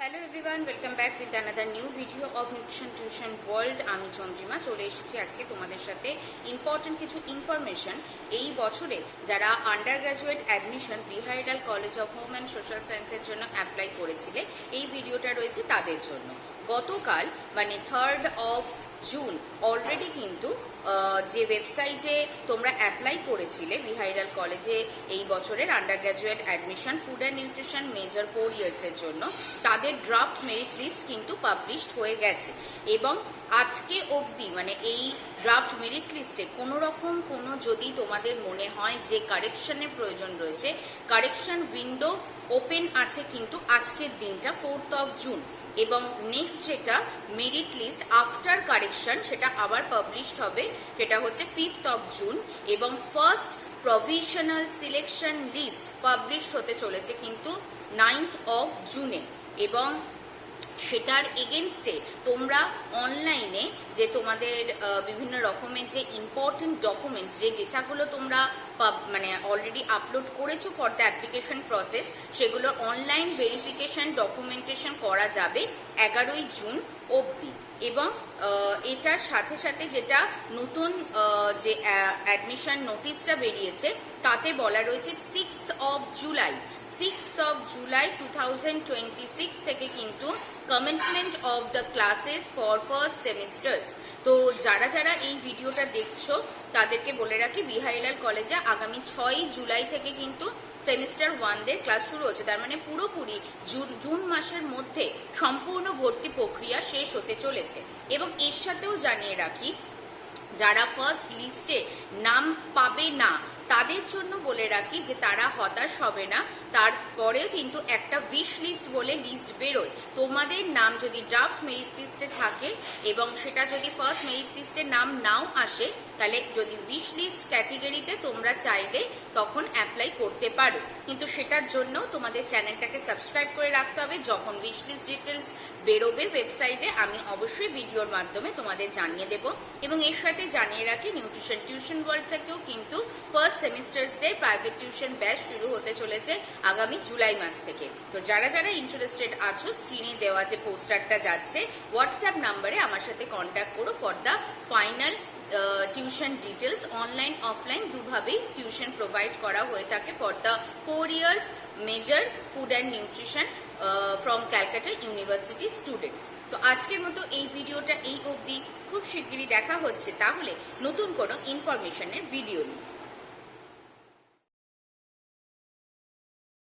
Hello everyone, welcome back with another new video of nutrition tuition world. আমি চন্দ্রিমা চলে এসেছি আজকে তোমাদের সাথে ইম্পর্টেন্ট কিছু ইনফরমেশন। এই বছরে যারা undergraduate admission Biharilal college of home and social সায়েন্সের জন্য অ্যাপ্লাই করেছিলে, এই ভিডিওটা রয়েছে তাদের জন্য। গতকাল মানে 3rd অফ জুন অলরেডি কিন্তু যে ওয়েবসাইটে তোমরা অ্যাপ্লাই করেছিলে বিহাইরাল কলেজে এই বছরের under graduate admission food and nutrition major 4 ইয়ার্সের জন্য, তাদের ড্রাফট মেরিট লিস্ট কিন্তু পাবলিশড হয়ে গেছে। এবং আজকে অবধি মানে এই ড্রাফট মেরিট লিস্টে কোনো রকম কোনো যদি তোমাদের মনে হয় যে কারেকশনের প্রয়োজন রয়েছে, কারেকশন উইন্ডো ওপেন আছে কিন্তু আজকের দিনটা 4th অফ জুন। এবং নেক্সট যেটা মেরিট লিস্ট আফটার কারেকশন সেটা আবার পাবলিশড হবে, সেটা হচ্ছে 5th অফ জুন। এবং first provisional selection list published হতে চলেছে কিন্তু 9th অফ জুনে। এবং সেটার এগেনস্টে তোমরা অনলাইনে যে তোমাদের বিভিন্ন রকমের যে ইম্পর্টেন্ট ডকুমেন্টস, যে ডেটাগুলো তোমরা মানে অলরেডি আপলোড করেছো ফর দ্য অ্যাপ্লিকেশন প্রসেস, সেগুলোর অনলাইন ভেরিফিকেশন ডকুমেন্টেশন করা যাবে 11ই জুন অবধি। এবং এটার সাথে সাথে যেটা নতুন যে অ্যাডমিশন নোটিশটা বেরিয়েছে তাতে বলা রয়েছে 6th অফ জুলাই 2026 থেকে কিন্তু commencement of the classes for first semesters. তো যারা যারা এই ভিডিওটা দেখছো তাদেরকে বলে রাখি, বিহাইলাল কলেজে আগামী 6ই জুলাই থেকে কিন্তু সেমিস্টার 1 ক্লাস শুরু হচ্ছে। তার মানে পুরোপুরি জুন মাসের মধ্যে সম্পূর্ণ ভর্তি প্রক্রিয়া শেষ হতে চলেছে। এবং এর সাথেও জানিয়ে রাখি, যারা ফার্স্ট লিস্টে নাম পাবে না তাদের জন্য বলে রাখি যে তারা হতাশ হবে না। তারপরেও কিন্তু একটা উইশ লিস্ট বলে লিস্ট বেরোয়। তোমাদের নাম যদি ড্রাফট মেরিট লিস্টে থাকে এবং সেটা যদি ফার্স্ট মেরিট লিস্টে নাম নাও আসে, তাহলে যদি উইশ লিস্ট ক্যাটেগরিতে তোমরা চাইলে তখন অ্যাপ্লাই করতে পারো। কিন্তু সেটার জন্য তোমাদের চ্যানেলটাকে সাবস্ক্রাইব করে রাখতে হবে। যখন উইশ লিস্ট ডিটেলস বেরোবে ওয়েবসাইটে আমি অবশ্যই ভিডিওর মাধ্যমে তোমাদের জানিয়ে দেব। এবং এর সাথে জানিয়ে রাখি, নিউট্রিশন টিউশন ওয়ার্ল্ড থেকেও কিন্তু ফার্স্ট সেমিস্টার্সদের প্রাইভেট টিউশন ব্যাচ শুরু হতে চলেছে আগামী জুলাই মাস থেকে। তো যারা যারা ইন্টারেস্টেড আছো, স্ক্রিনে দেওয়া যে পোস্টারটা যাচ্ছে হোয়াটসঅ্যাপ নাম্বারে আমার সাথে কন্ট্যাক্ট করো for the final tuition details. Online offline দুভাবেই টিউশন প্রোভাইড করা হয়ে থাকে for the 4 years major food and nutrition from Calcutta University students. তো আজকের মতো এই ভিডিওটা এই অবধি। খুব শিগগিরই দেখা হচ্ছে তাহলে নতুন কোনো ইনফরমেশনের ভিডিও নিয়ে।